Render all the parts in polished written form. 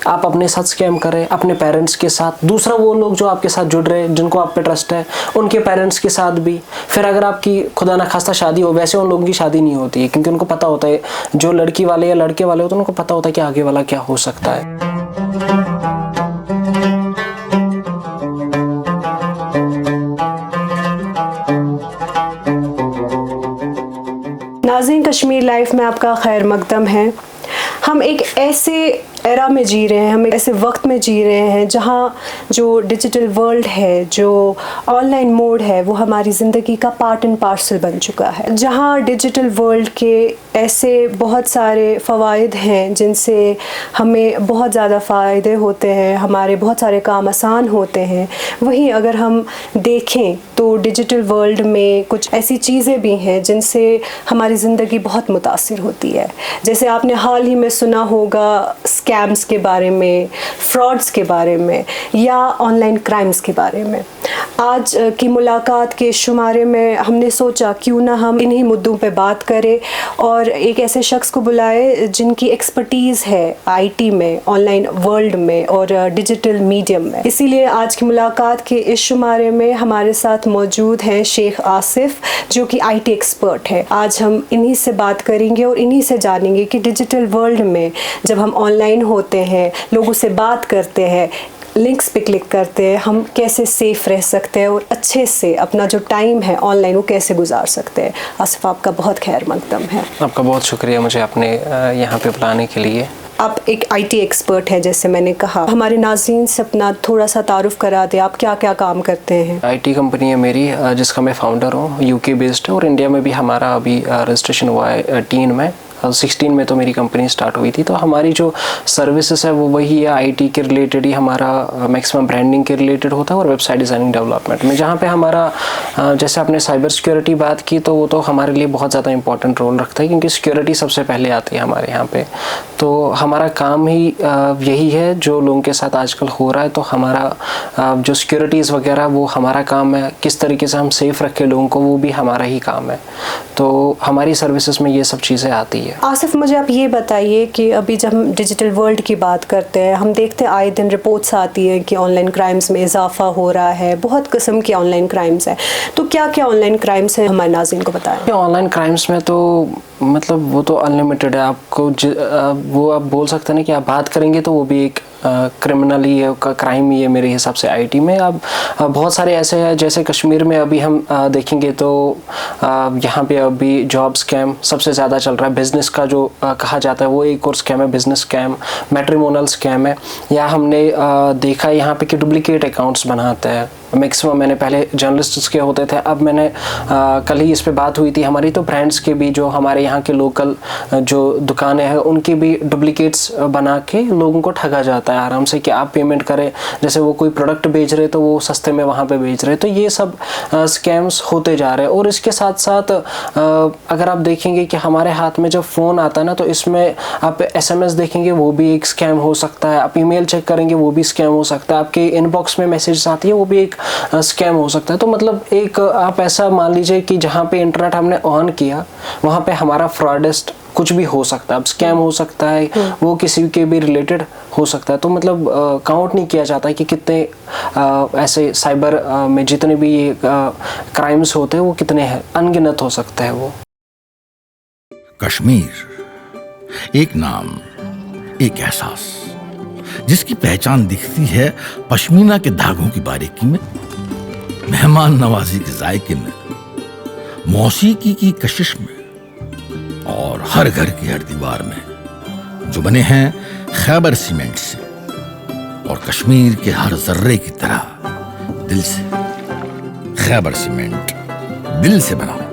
आप अपने साथ स्कैम कर रहे हैं, अपने पेरेंट्स के साथ, दूसरा वो लोग जो आपके साथ जुड़ रहे हैं जिनको आप पे ट्रस्ट है उनके पेरेंट्स के साथ भी। फिर अगर आपकी खुदा ना खास्ता शादी हो, वैसे उन लोगों की शादी नहीं होती है क्योंकि उनको पता होता है, जो लड़की वाले या लड़के वाले होते हैं उनको पता होता है कि आगे वाला क्या हो सकता है। नाज़रीन, कश्मीर लाइफ में आपका खैर मकदम है। हम एक ऐसे एरा में जी रहे हैं, हम एक ऐसे वक्त में जी रहे हैं जहाँ जो डिजिटल वर्ल्ड है, जो ऑनलाइन मोड है, वो हमारी ज़िंदगी का पार्ट एंड पार्सल बन चुका है। जहाँ डिजिटल वर्ल्ड के ऐसे बहुत सारे फ़वाइद हैं जिनसे हमें बहुत ज़्यादा फ़ायदे होते हैं, हमारे बहुत सारे काम आसान होते हैं। वहीं अगर हम देखें तो डिजिटल वर्ल्ड में कुछ ऐसी चीज़ें भी हैं जिनसे हमारी ज़िंदगी बहुत मुतासिर होती है। जैसे आपने हाल ही में सुना होगा स्कैम्स के बारे में, फ्रॉड्स के बारे में या ऑनलाइन क्राइम्स के बारे में। आज की मुलाकात के शुमारे में हमने सोचा क्यों ना हम इन्हीं मुद्दों पे बात करें और एक ऐसे शख्स को बुलाए जिनकी एक्सपर्टीज़ है आईटी में, ऑनलाइन वर्ल्ड में और डिजिटल मीडियम में। इसीलिए आज की मुलाकात के इस शुमारे में हमारे साथ मौजूद हैं शेख आसिफ, जो कि आईटी एक्सपर्ट है। आज हम इन्हीं से बात करेंगे और इन्हीं से जानेंगे कि डिजिटल वर्ल्ड में जब हम ऑनलाइन होते हैं, लोगों से बात करते हैं, लिंक्स पे क्लिक करते हैं, हम कैसे सेफ़ रह सकते हैं और अच्छे से अपना जो टाइम है ऑनलाइन वो कैसे गुजार सकते हैं। आसिफ, आपका बहुत खैर मकदम है। आपका बहुत शुक्रिया मुझे अपने यहाँ पे बुलाने के लिए। आप एक आईटी एक्सपर्ट है, जैसे मैंने कहा। हमारे नाज़रीन से अपना थोड़ा सा तारुफ करा दें, आप क्या क्या काम करते हैं? आईटी कंपनी है मेरी जिसका मैं फाउंडर हूँ, यूके बेस्ड है और इंडिया में भी हमारा अभी रजिस्ट्रेशन हुआ है 20 में। 16 में तो मेरी कंपनी स्टार्ट हुई थी। तो हमारी जो सर्विसेज है वो वही है, आईटी के रिलेटेड ही हमारा मैक्सिमम ब्रांडिंग के रिलेटेड होता है और वेबसाइट डिज़ाइनिंग डेवलपमेंट में, जहाँ पे हमारा जैसे आपने साइबर सिक्योरिटी बात की तो वो तो हमारे लिए बहुत ज़्यादा इंपॉर्टेंट रोल रखता है क्योंकि सिक्योरिटी सबसे पहले आती है हमारे यहाँ पे। तो हमारा काम ही यही है जो लोगों के साथ आजकल हो रहा है। तो हमारा जो सिक्योरिटीज़ वगैरह वो हमारा काम है, किस तरीके से हम सेफ़ रखें लोगों को वो भी हमारा ही काम है। तो हमारी सर्विसेज में ये सब चीज़ें आती है। आसिफ, मुझे आप ये बताइए कि अभी जब हम डिजिटल वर्ल्ड की बात करते हैं, हम देखते हैं आए दिन रिपोर्ट्स आती है कि ऑनलाइन क्राइम्स में इजाफा हो रहा है, बहुत किस्म के ऑनलाइन क्राइम्स हैं। तो क्या क्या ऑनलाइन क्राइम्स हैं, हमारे नाज़रीन को बताएं। ऑनलाइन क्राइम्स में तो मतलब वो तो अनलिमिटेड है। आपको वो आप बोल सकते हैं ना कि आप बात करेंगे तो वो भी एक क्रिमिनल ही है, क्राइम ही है मेरे हिसाब से आईटी में। अब बहुत सारे ऐसे हैं, जैसे कश्मीर में अभी हम देखेंगे तो यहाँ पे अभी जॉब स्कैम सबसे ज़्यादा चल रहा है। बिज़नेस का जो कहा जाता है वो एक और स्कैम है, बिज़नेस स्कैम, मैट्रिमोनल स्कैम है। या हमने देखा यहाँ पे कि डुप्लीकेट अकाउंट्स बनाते हैं मैक्सिमम। मैंने पहले जर्नलिस्ट्स के होते थे, अब मैंने कल ही इस पे बात हुई थी हमारी, तो ब्रांड्स के भी जो हमारे यहाँ के लोकल जो दुकानें हैं उनकी भी डुप्लीकेट्स बना के लोगों को ठगा जाता है आराम से कि आप पेमेंट करें। जैसे वो कोई प्रोडक्ट बेच रहे तो वो सस्ते में वहाँ पे बेच रहे। तो ये सब स्कैम्स होते जा रहे हैं। और इसके साथ साथ अगर आप देखेंगे कि हमारे हाथ में जब फ़ोन आता है ना, तो इसमें आप SMS देखेंगे वो भी एक स्कैम हो सकता है, आप ईमेल चेक करेंगे वो भी स्कैम हो सकता है, आपके इनबॉक्स में मैसेज आती है वो भी एक स्कैम हो सकता है। तो मतलब एक आप ऐसा मान लीजिए कि जहाँ पे इंटरनेट हमने ऑन किया वहाँ पे हमारा फ्रॉडेस्ट कुछ भी हो सकता है। अब स्कैम हो सकता है, वो किसी के भी रिलेटेड हो सकता है। तो मतलब काउंट नहीं किया जाता है कि कितने ऐसे साइबर में जितने भी ये क्राइम्स होते हैं वो कितने हैं, अनगिनत हो सकते हैं वो। कश्मीर एक नाम, एक एहसास, जिसकी पहचान दिखती है पश्मीना के धागों की बारीकी में, मेहमान नवाजी के जायके में, मौसीकी की कशिश में और हर घर की हर दीवार में, जो बने हैं खैबर सीमेंट से और कश्मीर के हर जर्रे की तरह दिल से। खैबर सीमेंट, दिल से बनाओ।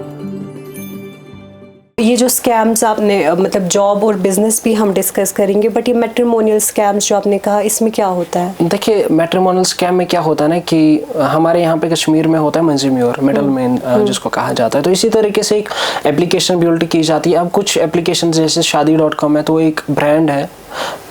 ये जो स्कैम्स आपने मतलब जॉब और बिजनेस भी हम डिस्कस करेंगे, बट ये मैट्रिमोनियल स्कैम्स जो आपने कहा, इसमें क्या होता है? देखिए, मैट्रिमोनियल स्कैम में क्या होता है ना कि हमारे यहाँ पे कश्मीर में होता है मंजीम्योर, मिडल मैन जिसको कहा जाता है। तो इसी तरीके से एक एप्लीकेशन बिल्ड की जाती है। अब कुछ एप्लीकेशन जैसे शादी.com है, तो एक ब्रांड है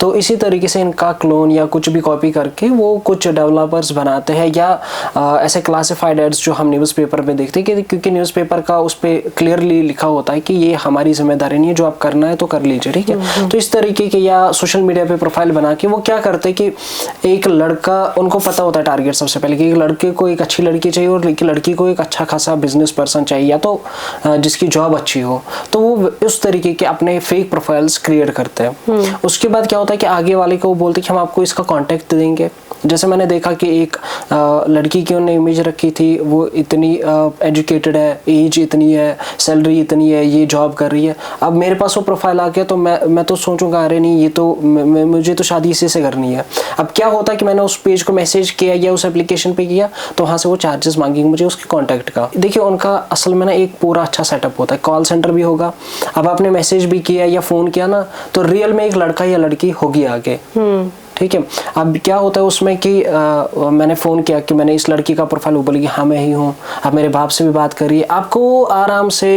तो इसी तरीके से इनका क्लोन या कुछ भी कॉपी करके वो कुछ डेवलपर्स बनाते हैं, या ऐसे क्लासिफाइड एड्स जो हम न्यूज़पेपर में देखते हैं, क्योंकि न्यूज़पेपर का उस पर क्लियरली लिखा होता है कि ये हमारी जिम्मेदारी नहीं है, जो आप करना है तो कर लीजिए, ठीक है। तो इस तरीके के या सोशल मीडिया पे प्रोफाइल बना के वो क्या करते हैं कि एक लड़का, उनको पता होता है टारगेट सबसे पहले कि एक लड़के को एक अच्छी लड़की चाहिए और लड़की को एक अच्छा खासा बिजनेस पर्सन चाहिए, या तो जिसकी जॉब अच्छी हो, तो वो उस तरीके के अपने फेक प्रोफाइल्स क्रिएट करते हैं। उसके बाद क्या होता है कि आगे वाले को वो बोलते हैं कि हम आपको इसका कॉन्टैक्ट देंगे। जैसे मैंने देखा कि एक लड़की की उन्होंने इमेज रखी थी, वो इतनी एजुकेटेड है, एज इतनी है, सैलरी इतनी है, ये जॉब कर रही है। अब मेरे पास वो प्रोफाइल आ गया तो मैं तो सोचूंगा अरे नहीं, ये तो मुझे तो शादी इसी से करनी है। अब क्या होता है कि मैंने उस पेज को मैसेज किया या उस एप्लीकेशन पे किया, तो वहाँ से वो चार्जेस मांगेंगे मुझे उसके कॉन्टैक्ट का। देखिए उनका असल में ना एक पूरा अच्छा सेटअप होता है, कॉल सेंटर भी होगा। अब आपने मैसेज भी किया या फ़ोन किया ना, तो रियल में एक लड़का या लड़की होगी आगे, ठीक है। अब क्या होता है उसमें कि मैंने फ़ोन किया कि मैंने इस लड़की का प्रोफाइल, वो बोलेगी हाँ मैं ही हूँ। अब मेरे बाप से भी बात करिए, आपको आराम से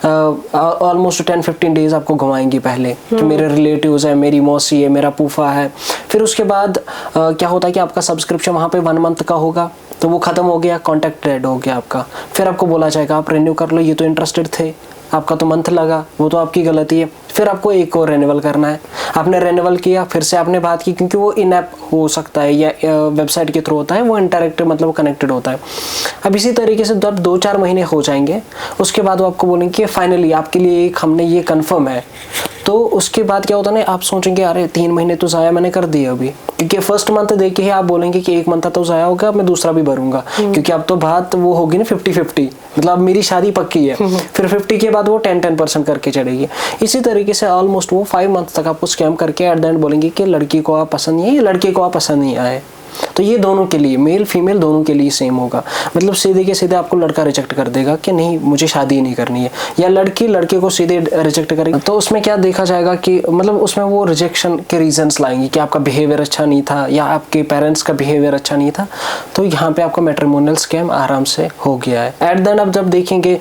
ऑलमोस्ट 10-15 डेज आपको घुमाएंगी पहले कि मेरे रिलेटिव्स हैं, मेरी मौसी है, मेरा फूफा है। फिर उसके बाद क्या होता है कि आपका सब्सक्रिप्शन वहाँ पे 1 मंथ का होगा, तो वो ख़त्म हो गया, कॉन्टैक्ट डेड हो गया आपका। फिर आपको बोला जाएगा आप रिन्यू कर लो, ये तो इंटरेस्टेड थे, आपका तो मंथ लगा, वो तो आपकी गलती है। फिर आपको एक और रेन्यूअल करना है। आपने रेन्यूअल किया, फिर से आपने बात की, क्योंकि वो इन ऐप हो सकता है या वेबसाइट के थ्रू होता है, वो इंटरेक्टिव मतलब कनेक्टेड होता है। अब इसी तरीके से जब 2-4 महीने हो जाएंगे, उसके बाद वो आपको बोलेंगे कि फाइनली आपके लिए एक हमने ये कंफर्म है। तो उसके बाद क्या होता है ना, आप सोचेंगे अरे 3 महीने तो ज़ाया मैंने कर दिए अभी, क्योंकि फर्स्ट मंथ देख के ही आप बोलेंगे कि 1 मंथ तो ज़ाया होगा, अब मैं दूसरा भी भरूंगा, क्योंकि अब तो बात वो होगी ना 50-50, मतलब मेरी शादी पक्की है। फिर 50 के बाद वो 10% करके चढ़ेगी। इसी तरीके से ऑलमोस्ट वो 5 मंथ तक आपको स्कैम करके एट द एंड बोलेंगे कि लड़की को आप पसंद नहीं है, लड़के को आप पसंद नहीं आए। तो ये दोनों के लिए, मेल फीमेल दोनों के लिए सेम होगा। मतलब सीधे के सीधे आपको लड़का रिजेक्ट कर देगा कि नहीं मुझे शादी नहीं करनी है, या लड़की लड़के को सीधे रिजेक्ट करेगी। तो उसमें क्या देखा जाएगा कि मतलब उसमें वो रिजेक्शन के रीजंस लाएंगे कि आपका बिहेवियर अच्छा नहीं था या आपके पेरेंट्स का बिहेवियर अच्छा नहीं था। तो यहाँ पे आपका मैट्रिमोनियल स्कैम आराम से हो गया है। एट द एंड अब जब देखेंगे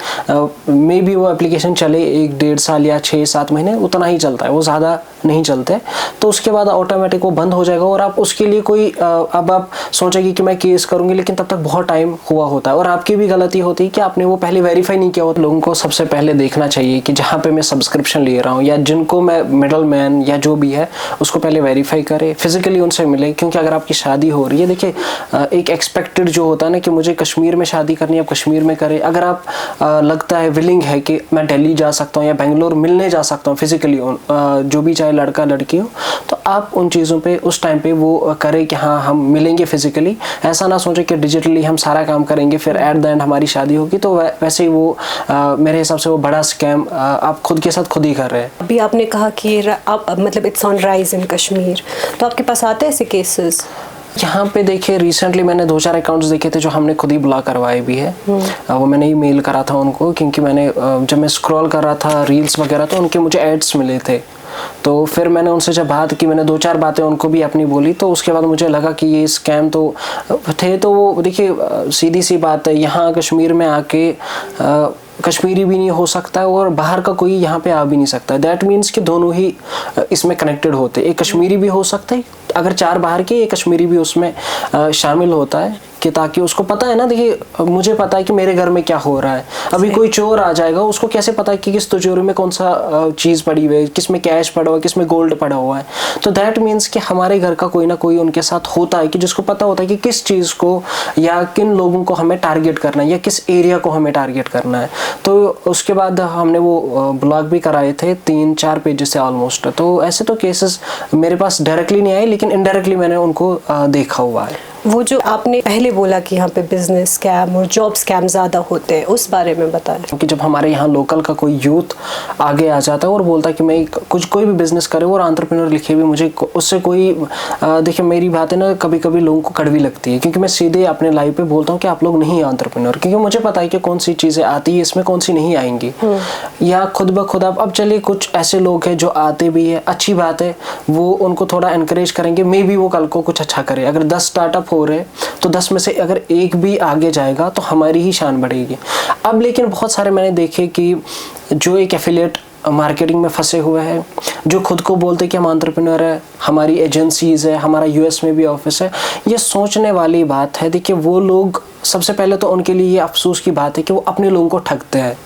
मे बी वो एप्लीकेशन चले 1-1.5 साल या 6-7 महीने, उतना ही चलता है, वो ज़्यादा नहीं चलते। तो उसके बाद ऑटोमेटिक वो बंद हो जाएगा और आप उसके लिए कोई अब आप सोचेंगे कि मैं केस करूंगी, लेकिन तब तक बहुत टाइम हुआ होता है और आपकी भी गलती होती है कि आपने वो पहले वेरीफाई नहीं किया होता। लोगों को सबसे पहले देखना चाहिए कि जहाँ पे मैं सब्सक्रिप्शन ले रहा हूँ या जिनको मैं मिडल मैन या जो भी है उसको पहले वेरीफाई करें, फिजिकली उनसे मिले। क्योंकि अगर आपकी शादी हो रही है, देखिए एक एक्सपेक्टेड जो होता है ना कि मुझे कश्मीर में शादी करनी है, आप कश्मीर में करें। अगर आप लगता है विलिंग है कि मैं दिल्ली जा सकता हूँ या बेंगलोर मिलने जा सकता हूँ फिजिकली, जो भी चाहे लड़का लड़की हो, तो आप उन चीज़ों पे उस टाइम पे वो करें कि हाँ हम मिलेंगे फिजिकली। ऐसा ना सोचें कि डिजिटली हम सारा काम करेंगे फिर एट द एंड हमारी शादी होगी। तो वैसे ही वो मेरे हिसाब से वो बड़ा स्कैम आप खुद के साथ खुद ही कर रहे हैं। अभी आपने कहा कि आप मतलब it's on rise in Kashmir, तो आपके पास आते हैं ऐसे केसेस? यहाँ पे देखिए रिसेंटली मैंने 2-4 अकाउंट्स देखे थे जो हमने खुद ही ब्लॉक करवाए भी है। वो मैंने ही मेल करा था उनको, क्योंकि मैंने जब मैं स्क्रॉल कर रहा था रील्स वगैरह तो उनके मुझे एड्स मिले थे। तो फिर मैंने उनसे जब बात की, मैंने 2-4 बातें उनको भी अपनी बोली, तो उसके बाद मुझे लगा कि ये स्कैम तो थे। तो वो देखिए सीधी सी बात है, यहाँ कश्मीर में आके कश्मीरी भी नहीं हो सकता और बाहर का कोई यहाँ पे आ भी नहीं सकता। दैट मीन्स कि दोनों ही इसमें कनेक्टेड होते। एक कश्मीरी भी हो सकता है, अगर 4 बाहर के, एक कश्मीरी भी उसमें शामिल होता है कि ताकि उसको पता है ना, देखिए मुझे पता है कि मेरे घर में क्या हो रहा है। अभी कोई चोर आ जाएगा, उसको कैसे पता है कि किस तिजोरी में कौन सा चीज़ पड़ी हुई है, किस में कैश पड़ा हुआ है, किस में गोल्ड पड़ा हुआ है। तो दैट मीन्स कि हमारे घर का कोई ना कोई उनके साथ होता है कि जिसको पता होता है कि किस चीज़ को या किन लोगों को हमें टारगेट करना है या किस एरिया को हमें टारगेट करना है। तो उसके बाद हमने वो ब्लॉग भी कराए थे 3-4 पेज से ऑलमोस्ट। तो ऐसे तो केसेस मेरे पास डायरेक्टली नहीं आए, लेकिन इनडायरेक्टली मैंने उनको देखा हुआ है। वो जो आपने पहले बोला कि यहाँ पे बिजनेस स्कैम और जॉब स्कैम ज़्यादा होते हैं, उस बारे में बताएं। क्योंकि जब हमारे यहाँ लोकल का कोई यूथ आगे आ जाता है और बोलता है कि मैं कोई भी बिजनेस करे और एंटरप्रेन्योर लिखे भी, मुझे उससे कोई देखिए मेरी बात है ना, कभी कभी लोगों को कड़वी लगती है, क्योंकि मैं सीधे अपने लाइव पे बोलता हूँ कि आप लोग नहीं एंटरप्रेन्योर, क्योंकि मुझे पता है कि कौन सी चीज़ें आती है इसमें, कौन सी नहीं आएंगी। या खुद ब खुद अब चलिए कुछ ऐसे लोग हैं जो आते भी है, अच्छी बात है, वो उनको थोड़ा इनकरेज करेंगे, मे बी वो कल को कुछ अच्छा करे। अगर 10 स्टार्टअप हो रहे तो 10 में से अगर एक भी आगे जाएगा तो हमारी ही शान बढ़ेगी। अब लेकिन बहुत सारे मैंने देखे कि जो एक एफिलिएट मार्केटिंग में फंसे हुए हैं, जो खुद को बोलते कि हम एंटरप्रेन्योर है, हमारी एजेंसीज है, हमारा यूएस में भी ऑफिस है, ये सोचने वाली बात है। देखिए वो लोग, सबसे पहले तो उनके लिए ये अफसोस की बात है कि वो अपने लोगों को ठगते हैं।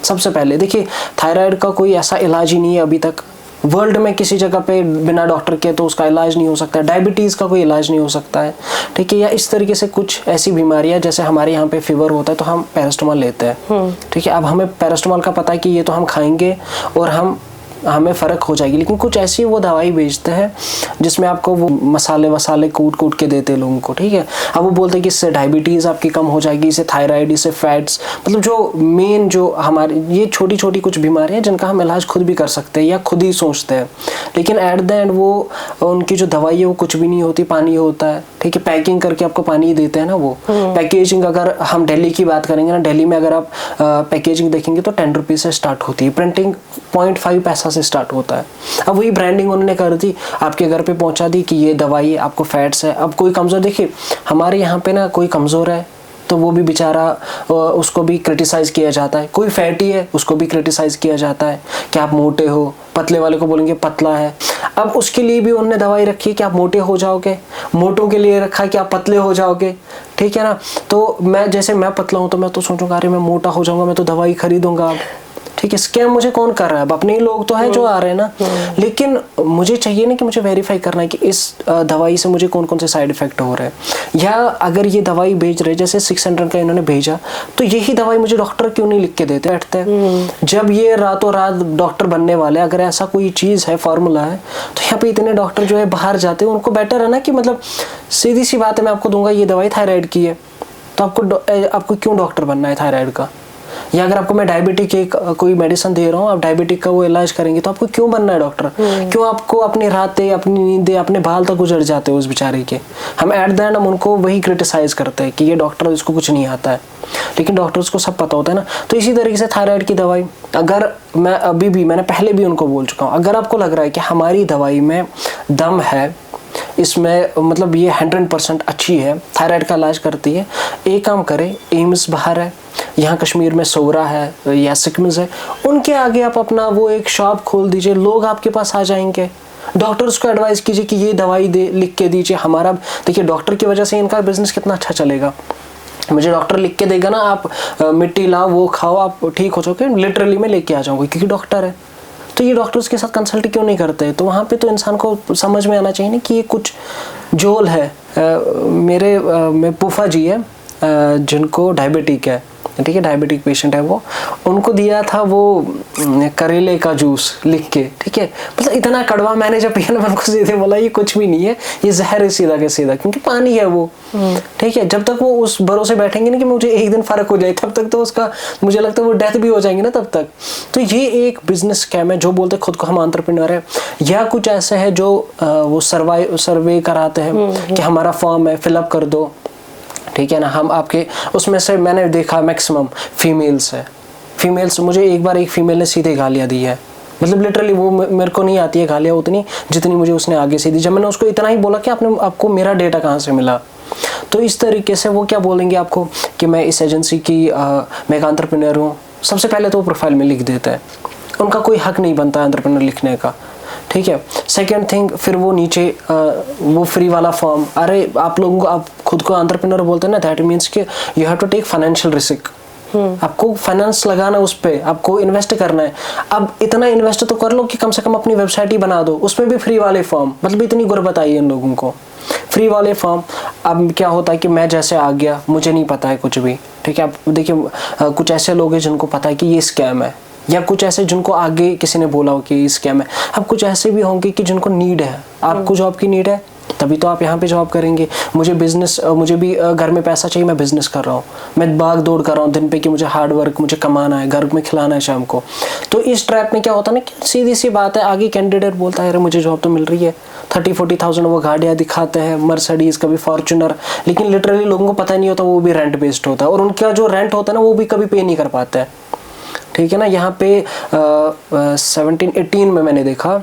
सबसे पहले देखिए, थायराइड का कोई ऐसा इलाज ही नहीं है अभी तक वर्ल्ड में किसी जगह पे बिना डॉक्टर के, तो उसका इलाज नहीं हो सकता। डायबिटीज़ का कोई इलाज नहीं हो सकता है, ठीक है। या इस तरीके से कुछ ऐसी बीमारियां, जैसे हमारे यहाँ पे फीवर होता है तो हम पैरास्टामोल लेते हैं, ठीक है। अब हमें पैरास्टामोल का पता है कि ये तो हम खाएंगे और हमें फ़र्क हो जाएगी, लेकिन कुछ ऐसी वो दवाई बेचते हैं जिसमें आपको वो मसाले कूट के देते हैं लोगों को, ठीक है। अब वो बोलते हैं कि इससे डायबिटीज़ आपकी कम हो जाएगी, इससे थायराइड, इससे फैट्स, मतलब जो मेन जो हमारे ये छोटी छोटी कुछ बीमारियां जिनका हम इलाज खुद भी कर सकते हैं या खुद ही सोचते हैं, लेकिन एट द एंड वो उनकी जो दवाई है वो कुछ भी नहीं होती, पानी होता है, ठीक है। पैकिंग करके आपको पानी ही देते हैं ना वो। पैकेजिंग, अगर हम दिल्ली की बात करेंगे ना, दिल्ली में अगर आप पैकेजिंग देखेंगे तो 10 रुपीज़ से स्टार्ट होती है, प्रिंटिंग 0.5 पैसा से स्टार्ट होता है। अब वही ब्रांडिंग उन्होंने कर दी, आपके घर पे पहुंचा दी कि ये दवाई है, आपको फैट्स है। अब कोई कमज़ोर, देखिए हमारे यहाँ पे ना कोई कमज़ोर है तो वो भी बेचारा, उसको भी क्रिटिसाइज़ किया जाता है। कोई फैटी है उसको भी क्रिटिसाइज़ किया जाता है कि आप मोटे हो, पतले वाले को बोलेंगे पतला है। अब उसके लिए भी उन्होंने दवाई रखी है कि आप मोटे हो जाओगे, मोटों के लिए रखा है कि आप पतले हो जाओगे, ठीक है ना। तो मैं पतला हूँ तो मैं तो सोचूंगा अरे मैं मोटा हो जाऊंगा, मैं तो दवाई खरीदूंगा अब, ठीक है। स्कैम मुझे कौन कर रहा है? अब अपने ही लोग तो हैं जो आ रहे हैं ना। लेकिन मुझे चाहिए ना कि मुझे वेरीफाई करना है कि इस दवाई से मुझे कौन कौन से साइड इफेक्ट हो रहे हैं, या अगर ये दवाई भेज रहे, जैसे 600 का इन्होंने भेजा, तो यही दवाई मुझे डॉक्टर क्यों नहीं लिख के देते बैठते हैं? जब ये रातों रात डॉक्टर बनने वाले, अगर ऐसा कोई चीज़ है, फॉर्मूला है, तो यहाँ पे इतने डॉक्टर जो है बाहर जाते हैं, उनको बेटर है ना कि मतलब सीधी सी बात है, मैं आपको दूंगा ये दवाई थायराइड की है, तो आपको क्यों डॉक्टर बनना है थायराइड का? या अगर आपको मैं डायबिटिक की कोई मेडिसिन दे रहा हूँ, आप डायबिटिक का वो इलाज करेंगे, तो आपको क्यों बनना है डॉक्टर? क्यों आपको अपनी रातें, अपनी नींदें, अपने बाल तक गुजर जाते हो उस बेचारे के? हम एट द एंड हम उनको वही क्रिटिसाइज करते हैं कि ये डॉक्टर, इसको कुछ नहीं आता है, लेकिन डॉक्टर्स को सब पता होता है ना। तो इसी तरीके से थायराइड की दवाई, अगर मैंने पहले भी उनको बोल चुका हूँ, अगर आपको लग रहा है कि हमारी दवाई में दम है, इसमें मतलब ये 100% अच्छी है, थायराइड का इलाज करती है, एक काम करें, एम्स बाहर है, यहाँ कश्मीर में सोरा है या सिकम्स है, उनके आगे आप अपना वो एक शॉप खोल दीजिए, लोग आपके पास आ जाएंगे। डॉक्टर्स को एडवाइस कीजिए कि ये दवाई लिख के दीजिए। हमारा देखिए डॉक्टर की वजह से इनका बिजनेस कितना अच्छा चलेगा। मुझे डॉक्टर लिख के देगा ना, आप मिट्टी लाओ, वो खाओ, आप ठीक हो जाओगे, लिटरली मैं लेके आ जाऊँगा क्योंकि डॉक्टर है। तो ये डॉक्टर्स के साथ कंसल्ट क्यों नहीं करते? तो वहाँ पे तो इंसान को समझ में आना चाहिए ना कि ये कुछ जोल है। मेरे फूफा जी है जिनको डायबिटिक है, ठीक है, डायबिटिक पेशेंट है वो, उनको दिया था वो करेले का जूस लिख के, ठीक है। मतलब इतना कड़वा, मैंने जब पिया ना, मैं उनको सीधे बोला ये कुछ भी नहीं है, ये जहर है सीधा के सीधा, क्योंकि पानी है वो, ठीक है। जब तक वो उस भरोसे बैठेंगे ना कि मुझे एक दिन फर्क हो जाए, तब तक तो उसका मुझे लगता है वो डेथ भी हो जाएंगे ना तब तक। तो ये एक बिजनेस स्कैम है। जो बोलते खुद को हम एंटरप्रेन्योर है, या कुछ ऐसे है जो वो सर्वे कराते हैं कि हमारा फॉर्म है, फिलअप कर दो, ठीक है ना। हम आपके उसमें से, मैंने देखा मैक्सिमम फीमेल्स है। फीमेल्स, मुझे एक बार एक फीमेल ने सीधे गालियाँ दी है, मतलब लिटरली वो मेरे को नहीं आती है गालियाँ उतनी जितनी मुझे उसने आगे से दी। जब मैंने उसको इतना ही बोला कि आपको मेरा डेटा कहाँ से मिला, तो इस तरीके से वो क्या बोलेंगे आपको कि मैं इस एजेंसी की मैं एक एंटरप्रेन्योर हूँ। सबसे पहले तो वो प्रोफाइल में लिख देता है, उनका कोई हक नहीं बनता एंटरप्रेन्योर लिखने का, ठीक है। सेकंड थिंग, फिर वो नीचे वो फ्री वाला फॉर्म, अरे आप लोगों को, आप खुद को एंटरप्रेन्योर बोलते हैं ना, दैट मीन्स कि you have to take financial risk. आपको फाइनेंस लगाना, उस पे आपको इन्वेस्ट करना है। अब इतना इन्वेस्ट तो कर लो कि कम से कम अपनी वेबसाइट ही बना दो, उसमें भी फ्री वाले फॉर्म। मतलब इतनी गुर्बत आई है इन लोगों को, फ्री वाले फॉर्म। अब क्या होता है कि मैं जैसे आ गया, मुझे नहीं पता है कुछ भी, ठीक है। आप देखिए कुछ ऐसे लोग हैं जिनको पता है कि ये स्कैम है, या कुछ ऐसे जिनको आगे किसी ने बोला हो कि स्कैम है। अब कुछ ऐसे भी होंगे कि जिनको नीड है, आपको जॉब की नीड है तभी तो आप यहाँ पे जॉब करेंगे। मुझे भी घर में पैसा चाहिए, मैं बिजनेस कर रहा हूँ, मैं भाग दौड़ कर रहा हूँ दिन पे कि मुझे हार्ड वर्क, मुझे कमाना है, घर में खिलाना है शाम को। तो इस ट्रैप में क्या होता है ना कि सीधी सी बात है, आगे कैंडिडेट बोलता है अरे मुझे जॉब तो मिल रही है, 30-40,000 वो गाड़ियाँ दिखाते हैं, मर्सिडीज, कभी फॉर्च्यूनर, लेकिन लिटरली लोगों को पता नहीं होता वो भी रेंट बेस्ड होता है, और उनका जो रेंट होता है ना वो भी कभी पे नहीं कर पाता है, ठीक है ना। यहाँ पे 17-18 में मैंने देखा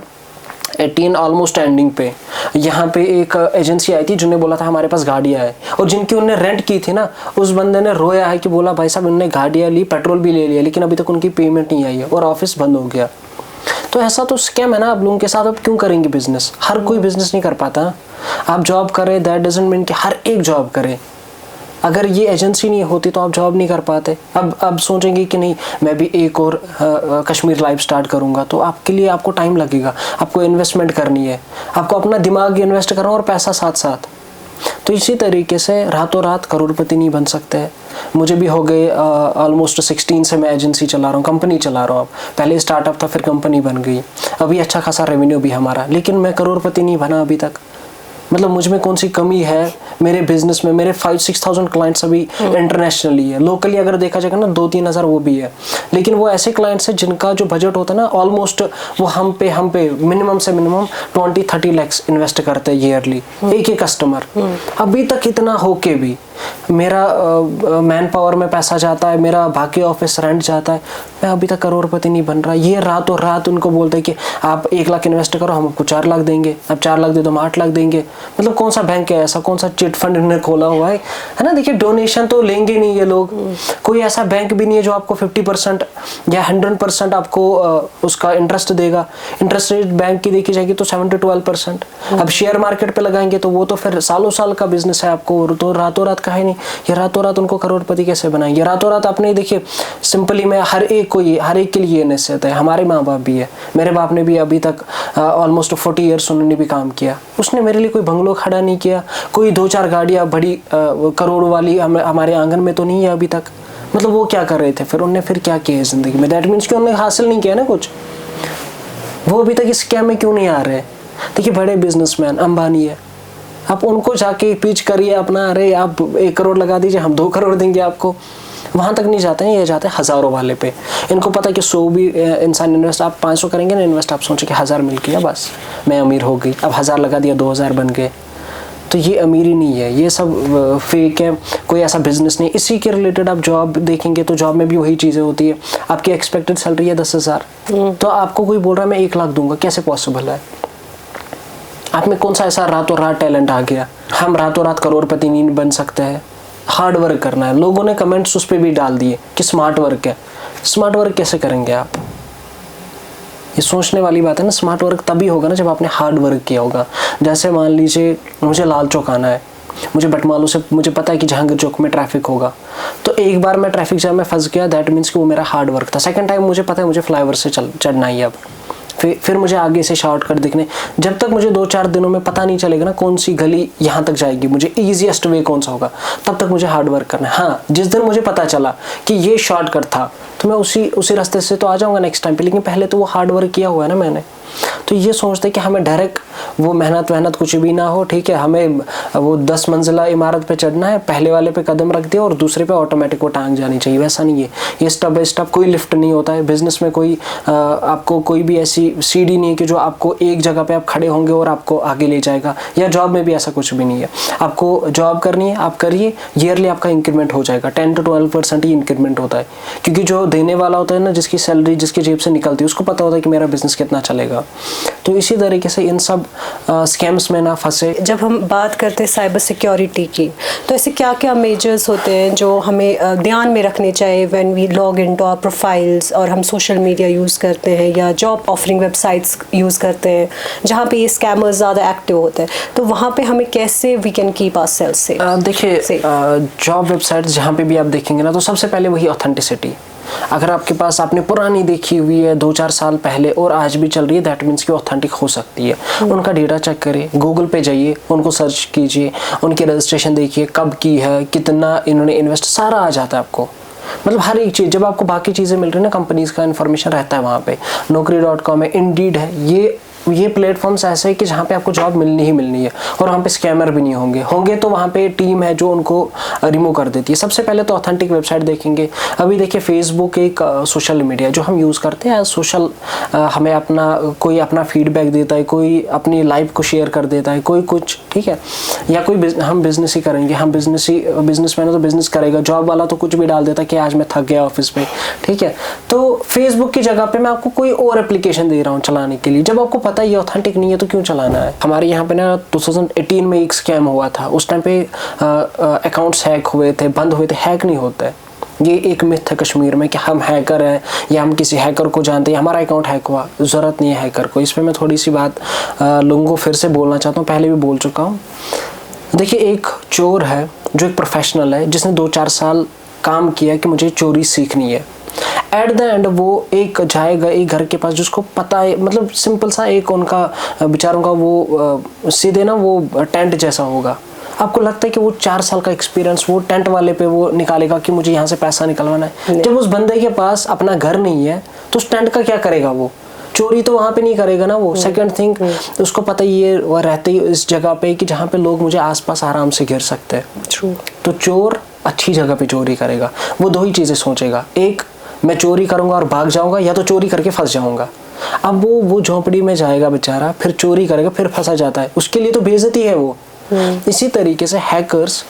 18 ऑलमोस्ट एंडिंग पे यहाँ पे एक एजेंसी आई थी जिन्होंने बोला था हमारे पास गाड़ियाँ है, और जिनकी उनने रेंट की थी ना, उस बंदे ने रोया है कि बोला भाई साहब उन्होंने गाड़ियाँ ली, पेट्रोल भी ले लिया, लेकिन अभी तक उनकी पेमेंट नहीं आई है और ऑफिस बंद हो गया। तो ऐसा तो स्कैम है ना आप लोगों के साथ। अब क्यों करेंगे बिजनेस? हर कोई बिजनेस नहीं कर पाता। आप जॉब करें दैट डजंट मीन कि हर एक जॉब करे। अगर ये एजेंसी नहीं होती तो आप जॉब नहीं कर पाते। अब सोचेंगे कि नहीं मैं भी एक और कश्मीर लाइफ स्टार्ट करूँगा, तो आपके लिए आपको टाइम लगेगा, आपको इन्वेस्टमेंट करनी है, आपको अपना दिमाग इन्वेस्ट करना और पैसा साथ साथ। तो इसी तरीके से रातों रात करोड़पति नहीं बन सकते। मुझे भी हो गए ऑलमोस्ट 16 से मैं एजेंसी चला रहा हूँ, कंपनी चला रहा हूँ। पहले स्टार्टअप था, फिर कंपनी बन गई, अभी अच्छा खासा रेवेन्यू भी हमारा, लेकिन मैं करोड़पति नहीं बना अभी तक। मतलब मुझ में कौन सी कमी है मेरे बिजनेस में? मेरे 5-6,000 क्लाइंट्स अभी इंटरनेशनली है। लोकली अगर देखा जाएगा ना 2-3 हज़ार वो भी है, लेकिन वो ऐसे क्लाइंट्स हैं जिनका जो बजट होता है ना ऑलमोस्ट वो हम पे मिनिमम से मिनिमम 20-30 लाख इन्वेस्ट करते हैं ईयरली एक ही कस्टमर। अभी तक इतना होके भी मेरा मैन पावर में पैसा जाता है, मेरा बाकी ऑफिस रेंट जाता है, मैं अभी तक करोड़पति नहीं बन रहा। ये रातों रात उनको बोलते हैं कि आप 1 लाख इन्वेस्ट करो, हम आपको 4 लाख देंगे, आप 4 लाख दे दो हम 8 लाख देंगे। मतलब कौन सा बैंक है ऐसा, कौन सा चिट फंड इन्होंने खोला हुआ है ना? देखिए डोनेशन तो लेंगे नहीं ये लोग। कोई ऐसा बैंक भी नहीं है जो आपको 50% या 100% आपको उसका इंटरेस्ट देगा। इंटरेस्ट रेट बैंक की देखी जाएगी तो 7-12%। अब शेयर मार्केट पे लगाएंगे तो वो तो फिर सालों साल का बिजनेस है आपको, तो रातों रात का है नहीं। ये रातों रात उनको करोड़पति कैसे बनाएंगे? रातों रात आपने देखिए सिंपली मैं हर एक के लिए ये नसीहत है। हमारे माँ बाप भी है, मेरे बाप ने भी अभी तक ऑलमोस्ट 40 ईयर्स उन्होंने भी काम किया। उसने मेरे लिए कोई बंगलो खड़ा नहीं किया, कोई 2-4 गाड़ियाँ बड़ी करोड़ वाली हमारे आंगन में तो नहीं है अभी तक। मतलब वो क्या कर रहे थे फिर? उनने फिर क्या किया जिंदगी में? दैट मीन्स कि उन्होंने हासिल नहीं किया ना कुछ। वो अभी तक इस स्कैम में क्यों नहीं आ रहे? देखिए बड़े बिजनेसमैन अंबानी है, आप उनको जाके पिच करिए अपना, अरे आप 1 करोड़ लगा दीजिए, हम 2 करोड़ देंगे आपको। वहाँ तक नहीं जाते हैं, ये जाते हैं हज़ारों वाले पे। इनको पता है कि 100 भी इंसान इन्वेस्ट, आप 500 करेंगे ना इन्वेस्ट, आप सोचें कि 1000 मिल गया बस मैं अमीर हो गई। अब 1000 लगा दिया 2000 बन गए, तो ये अमीरी नहीं है, ये सब फेक है, कोई ऐसा बिजनेस नहीं। इसी के रिलेटेड आप जॉब देखेंगे तो जॉब में भी वही चीज़ें होती है। आपकी एक्सपेक्टेड सैलरी है 10,000, तो आपको कोई बोल रहा है मैं 1 लाख दूंगा, कैसे पॉसिबल है? आप में कौन सा ऐसा रातों रात टैलेंट आ गया? हम रातों रात करोड़पति नहीं बन सकते हैं, हार्ड वर्क करना है। लोगों ने कमेंट्स उस पर भी डाल दिए कि स्मार्ट वर्क है। स्मार्ट वर्क कैसे करेंगे आप? ये सोचने वाली बात है ना। स्मार्ट वर्क तभी होगा ना जब आपने हार्ड वर्क किया होगा। जैसे मान लीजिए मुझे लाल चौक आना है, मुझे बटमालू से मुझे पता है कि जहांगीर चौक में ट्रैफिक होगा, तो एक बार मैं ट्रैफिक जाम में फंस गया, दैट मीन्स कि वो मेरा हार्ड वर्क था। सेकंड टाइम मुझे पता है मुझे फ्लाईओवर से चढ़ना ही, अब फिर मुझे आगे से शॉर्टकट दिखने। जब तक मुझे 2-4 दिनों में पता नहीं चलेगा ना कौन सी गली यहाँ तक जाएगी, मुझे ईजीएस्ट वे कौन सा होगा, तब तक मुझे हार्ड वर्क करना है। हाँ, जिस दिन मुझे पता चला कि ये शॉर्टकट था तो मैं उसी रास्ते से तो आ जाऊँगा नेक्स्ट टाइम पे, लेकिन पहले तो वो हार्ड वर्क किया हुआ है ना मैंने। तो ये सोचते कि हमें डायरेक्ट वो मेहनत कुछ भी ना हो, ठीक है, हमें वो 10 मंजिला इमारत पे चढ़ना है, पहले वाले पे कदम रख दिया और दूसरे पे ऑटोमेटिक वो टांग जानी चाहिए। वैसा नहीं है, ये स्टेप बाय स्टेप, कोई लिफ्ट नहीं होता है बिजनेस में। कोई आपको कोई भी ऐसी सीढ़ी नहीं है कि जो आपको एक जगह पे आप खड़े होंगे और आपको आगे ले जाएगा। या जॉब में भी ऐसा कुछ भी नहीं है। आपको जॉब करनी है, आप करिए, ईयरली आपका इंक्रीमेंट हो जाएगा। 10-12% ही इंक्रीमेंट होता है, क्योंकि जो देने वाला होता है ना, जिसकी सैलरी जिसकी जेब से निकलती है, उसको पता होता है कि मेरा बिजनेस कितना चलेगा। तो इसी तरीके से इन सब स्कैम्स में ना फंसे। जब हम बात करते हैं साइबर सिक्योरिटी की, तो ऐसे क्या क्या मेजर्स होते हैं जो हमें ध्यान में रखने चाहिए when we log into our profiles, और हम सोशल मीडिया यूज़ करते हैं या जॉब ऑफरिंग वेबसाइट्स यूज़ करते हैं जहाँ पे ये स्कैमर्स ज़्यादा एक्टिव होते हैं, तो वहाँ पे हमें कैसे we can keep ourselves safe? देखिए जॉब वेबसाइट जहाँ पे भी आप देखेंगे ना, तो सबसे पहले वही ऑथेंटिसिटी। अगर आपके पास आपने पुरानी देखी हुई है 2-4 साल पहले और आज भी चल रही है, दैट मीन्स कि ऑथेंटिक हो सकती है। उनका डेटा चेक करिए, गूगल पे जाइए, उनको सर्च कीजिए, उनकी रजिस्ट्रेशन देखिए, कब की है, कितना इन्होंने इन्वेस्ट, सारा आ जाता है आपको। मतलब हर एक चीज़, जब आपको बाकी चीज़ें मिल रही है ना, कंपनीज का इन्फॉर्मेशन रहता है वहाँ पे। Naukri.com है, इंडीड है, ये प्लेटफॉर्म्स ऐसे है कि जहाँ पे आपको जॉब मिलनी ही मिलनी है, और वहाँ पे स्कैमर भी नहीं होंगे तो वहाँ पे टीम है जो उनको रिमूव कर देती है। सबसे पहले तो ऑथेंटिक वेबसाइट देखेंगे। अभी देखिए फेसबुक एक सोशल मीडिया जो हम यूज़ करते हैं सोशल, हमें कोई अपना फीडबैक देता है, कोई अपनी लाइफ को शेयर कर देता है, कोई कुछ, ठीक है, या कोई हम बिजनेस ही करेंगे, हम बिजनेसमैन तो बिजनेस करेगा, जॉब वाला तो कुछ भी डाल देता है कि आज मैं थक गया ऑफिस पे, ठीक है। तो फेसबुक की जगह पे मैं आपको कोई और एप्लीकेशन दे रहा हूँ चलाने के लिए। जब आपको पता है ये ऑथेंटिक नहीं है तो क्यों चलाना है। हमारे यहाँ पे ना 2018 में एक स्कैम हुआ था, उस टाइम पे अकाउंट्स हैक हुए थे, बंद हुए थे। हैक नहीं होता है, ये एक मिथ है कश्मीर में कि हम हैकर हैं या हम किसी हैकर को जानते हैं, हमारा अकाउंट हैक हुआ। ज़रूरत नहीं है हैकर को। इस पर मैं थोड़ी सी बात लोगों को फिर से बोलना चाहता हूँ, पहले भी बोल चुका हूँ। देखिए, एक चोर है जो एक प्रोफेशनल है, जिसने 2-4 साल काम किया कि मुझे चोरी सीखनी है। एट द एंड वो एक जाएगा एक घर के पास जिसको पता है, मतलब सिंपल सा एक उनका बेचारों का वो सीधे ना वो टेंट जैसा होगा। आपको लगता है कि वो 4 साल का एक्सपीरियंस वो टेंट वाले पे वो निकालेगा कि मुझे यहाँ से पैसा निकलवाना है। जब उस बंदे के पास अपना घर नहीं है तो उस टेंट का क्या करेगा? वो चोरी तो वहाँ पे नहीं करेगा ना वो। सेकंड थिंग, उसको पता ये वह रहते ही इस जगह पे कि जहाँ पे लोग मुझे आसपास आराम से घिर सकते हैं। तो चोर अच्छी जगह पे चोरी करेगा। वो 2 ही चीज़ें सोचेगा, एक मैं चोरी करूँगा और भाग जाऊँगा, या तो चोरी करके फंस जाऊँगा। अब वो झोंपड़ी में जाएगा बेचारा, फिर चोरी करेगा, फिर फंसा जाता है, उसके लिए तो बेइज्जती है वो। इसी तरीके से हैकर्स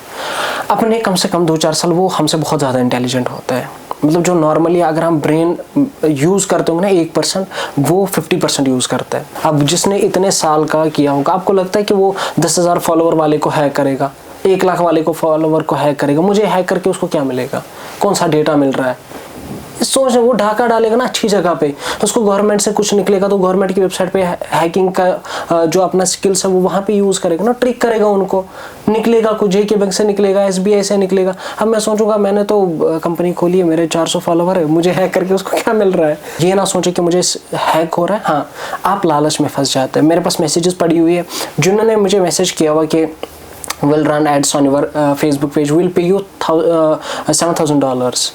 अपने कम से कम 2-4 साल वो हमसे बहुत ज़्यादा इंटेलिजेंट होता है। मतलब जो नॉर्मली अगर हम ब्रेन यूज़ करते होंगे ना 1%, वो 50% यूज़ करता है। अब जिसने इतने साल का किया होगा, आपको लगता है कि वो 10,000 फॉलोवर वाले को हैक करेगा, 1 लाख वाले को फॉलोवर को हैक करेगा? मुझे हैक करके उसको क्या मिलेगा? कौन सा डेटा मिल रहा है? सोच, वो ढाका डालेगा ना अच्छी जगह पे, उसको गवर्नमेंट से कुछ निकलेगा तो गवर्नमेंट की वेबसाइट पे हैकिंग का जो अपना स्किल्स है वो वहाँ पे यूज़ करेगा ना, ट्रिक करेगा उनको, निकलेगा कुछ जेके बैंक से निकलेगा, SBI से निकलेगा। अब मैं सोचूंगा मैंने तो कंपनी खोली है, मेरे 400 फॉलोवर है, मुझे हैक करके उसको क्या मिल रहा है? ये ना सोचे कि मुझे हैक हो रहा है। हाँ, आप लालच में फंस जाते हैं। मेरे पास मैसेजेस पड़ी हुई है जिन्होंने मुझे मैसेज किया हुआ कि will run ads on your Facebook page, will pay you $7,000।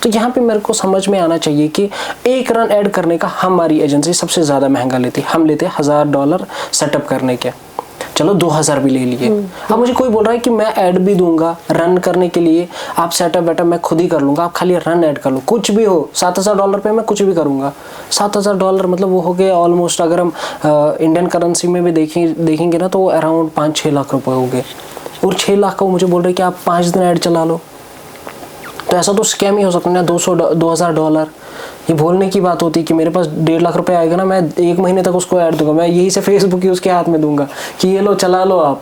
तो यहाँ पे मेरे को समझ में आना चाहिए कि 1 रन ऐड करने का हमारी एजेंसी सबसे ज़्यादा महंगा लेती है। हम लेते हैं $1,000 सेटअप करने के, चलो 2,000 भी ले लिए। अब मुझे कोई बोल रहा है कि मैं ऐड भी दूंगा रन करने के लिए, आप सेटअप वेटअप मैं खुद ही कर लूँगा, आप खाली रन ऐड कर लो, कुछ भी हो, $7,000 पे मैं कुछ भी करूँगा। $7,000 मतलब वो हो गए ऑलमोस्ट, अगर हम इंडियन करेंसी में भी देखेंगे ना तो वो अराउंड 5-6 लाख रुपये हो गए। और 6 लाख का वो मुझे बोल रहे कि आप 5 दिन ऐड चला लो, तो ऐसा तो स्कैम ही हो सकता है ना। $2,000 ये बोलने की बात होती है कि मेरे पास 1.5 लाख रुपए आएगा ना, मैं 1 महीने तक उसको ऐड दूंगा, मैं यही से फेसबुक ही उसके हाथ में दूंगा कि ये लो चला लो आप।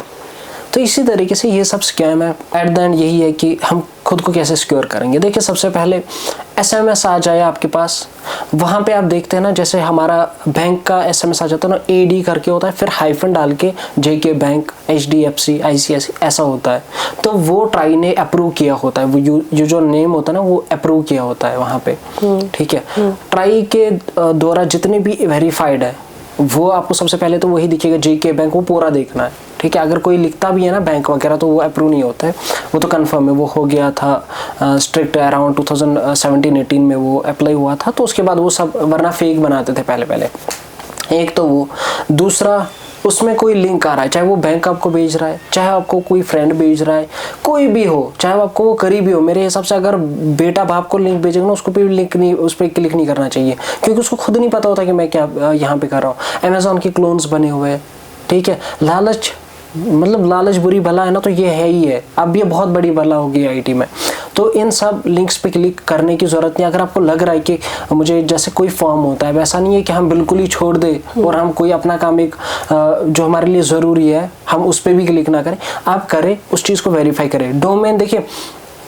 तो इसी तरीके से ये सब स्कैम है। एट द एंड यही है कि हम खुद को कैसे सिक्योर करेंगे। देखिए, सबसे पहले SMS आ जाए आपके पास, वहाँ पे आप देखते हैं ना, जैसे हमारा बैंक का SMS आ जाता है ना, AD करके होता है, फिर हाइफन डाल के JK बैंक, HDFC, ICICI ऐसा होता है। तो वो ट्राई ने अप्रूव किया होता है, वो जो नेम होता है ना वो अप्रूव किया होता है वहाँ पे, ठीक है। ट्राई के द्वारा जितने भी वेरीफाइड है वो आपको सबसे पहले तो वही दिखेगा, JK बैंक, वो पूरा देखना है, ठीक है। अगर कोई लिखता भी है ना बैंक वगैरह तो वो अप्रूव नहीं होता है, वो तो कंफर्म है। वो हो गया था स्ट्रिक्ट अराउंड 2017-18 में वो अप्लाई हुआ था, तो उसके बाद वो सब, वरना फेक बनाते थे पहले। एक तो वो, दूसरा उसमें कोई लिंक आ रहा है, चाहे वो बैंक आपको भेज रहा है, चाहे आपको कोई फ्रेंड भेज रहा है, कोई भी हो, चाहे आपको वो करीबी हो। मेरे हिसाब से अगर बेटा बाप को लिंक भेजेगा ना, उसको भी लिंक नहीं, उस पर क्लिक नहीं करना चाहिए, क्योंकि उसको खुद नहीं पता होता कि मैं क्या यहाँ पे कर रहा हूँ। अमेज़ॉन के क्लोन्स बने हुए हैं, ठीक है। लालच, मतलब लालच बुरी भला है ना, तो ये है ही है। अब ये बहुत बड़ी भला होगी IT में। तो इन सब लिंक्स पे क्लिक करने की ज़रूरत नहीं। अगर आपको लग रहा है कि मुझे, जैसे कोई फॉर्म होता है, वैसा नहीं है कि हम बिल्कुल ही छोड़ दें और हम कोई अपना काम एक जो हमारे लिए ज़रूरी है हम उस पर भी क्लिक ना करें। आप करें, उस चीज़ को वेरीफाई करें। डोमेन, देखिए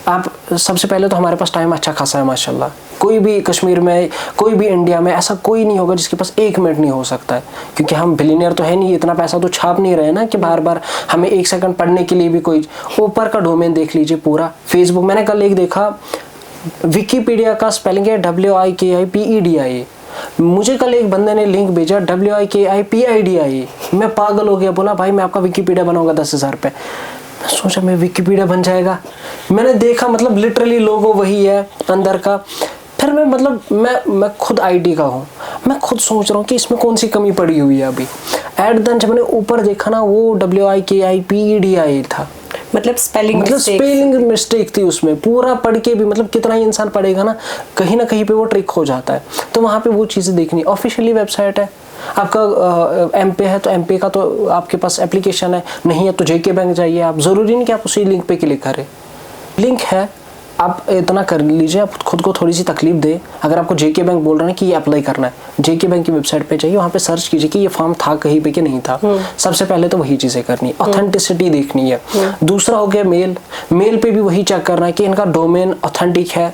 आप सबसे पहले तो हमारे पास टाइम अच्छा खासा है माशाल्लाह। कोई भी कश्मीर में, कोई भी इंडिया में ऐसा कोई नहीं होगा जिसके पास 1 मिनट नहीं हो सकता है, क्योंकि हम बिलियनियर तो है नहीं, इतना पैसा तो छाप नहीं रहे ना कि बार बार हमें 1 सेकंड पढ़ने के लिए भी कोई। ऊपर का डोमेन देख लीजिए पूरा। फेसबुक, मैंने कल एक देखा, विकीपीडिया का स्पेलिंग है WIKIPEDIA। मुझे कल एक बंदे ने लिंक भेजा WIKIPIDIA। मैं पागल हो गया, बोला भाई मैं आपका विकीपीडिया बनाऊंगा 10,000 पे। मैं सोचा मैं विकीपीडिया बन जाएगा। मैंने देखा, मतलब लिटरली लोगो वही है अंदर का। फिर मैं, मतलब मैं खुद IT का हूँ, मैं खुद सोच रहा हूँ कि इसमें कौन सी कमी पड़ी हुई है अभी। एट द जब मैंने ऊपर देखा ना, वो WIKIPEDIA था। मतलब स्पेलिंग मिस्टेक थी उसमें। पूरा पढ़ के भी, मतलब कितना ही इंसान पढ़ेगा ना कहीं पे वो ट्रिक हो जाता है। तो वहाँ पे वो चीज़ें देखनी। ऑफिशियली वेबसाइट है आपका, MP है तो MP का तो आपके पास एप्लीकेशन है, नहीं है तो JK बैंक जाइए आप। ज़रूरी नहीं कि आप उसी लिंक पे क्लिक करें। लिंक है, आप इतना कर लीजिए, आप खुद को थोड़ी सी तकलीफ दे। अगर आपको जेके बैंक बोल रहा है कि ये अप्लाई करना है, जेके बैंक की वेबसाइट पे जाइए, वहाँ पे सर्च कीजिए कि ये फॉर्म था कहीं पे कि नहीं था। सबसे पहले तो वही चीज़ें करनी है, ऑथेंटिसिटी देखनी है। दूसरा हो गया मेल पे भी वही चेक करना है कि इनका डोमेन ऑथेंटिक है।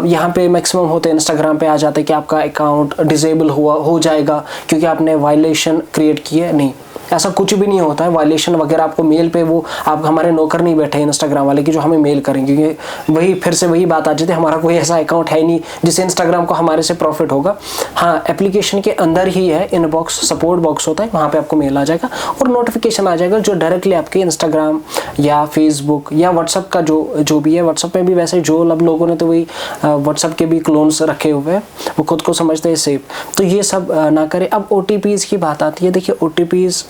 यहाँ पे मैक्सिमम होते हैं, इंस्टाग्राम पे आ जाते हैं कि आपका अकाउंट डिसेबल हो जाएगा क्योंकि आपने वायलेशन क्रिएट की है। नहीं, ऐसा कुछ भी नहीं होता है। वायलेशन वगैरह आपको मेल पे, वो आप हमारे नौकर नहीं बैठे इंस्टाग्राम वाले कि जो हमें मेल करेंगे, क्योंकि वही फिर से वही बात आ जाती है, हमारा कोई ऐसा अकाउंट है नहीं जिससे इंस्टाग्राम को हमारे से प्रॉफिट होगा। हाँ, एप्लीकेशन के अंदर ही है इनबॉक्स, सपोर्ट बॉक्स होता है, वहाँ पे आपको मेल आ जाएगा और नोटिफिकेशन आ जाएगा जो डायरेक्टली आपके इंस्टाग्राम या फेसबुक या व्हाट्सअप का जो भी है। व्हाट्सअप में भी वैसे जो अब लोगों ने तो वही व्हाट्सअप के भी क्लोन्स रखे हुए हैं, वो खुद को समझते हैं सेफ, तो ये सब ना करें। अब OTPs की बात आती है। देखिए OTPs,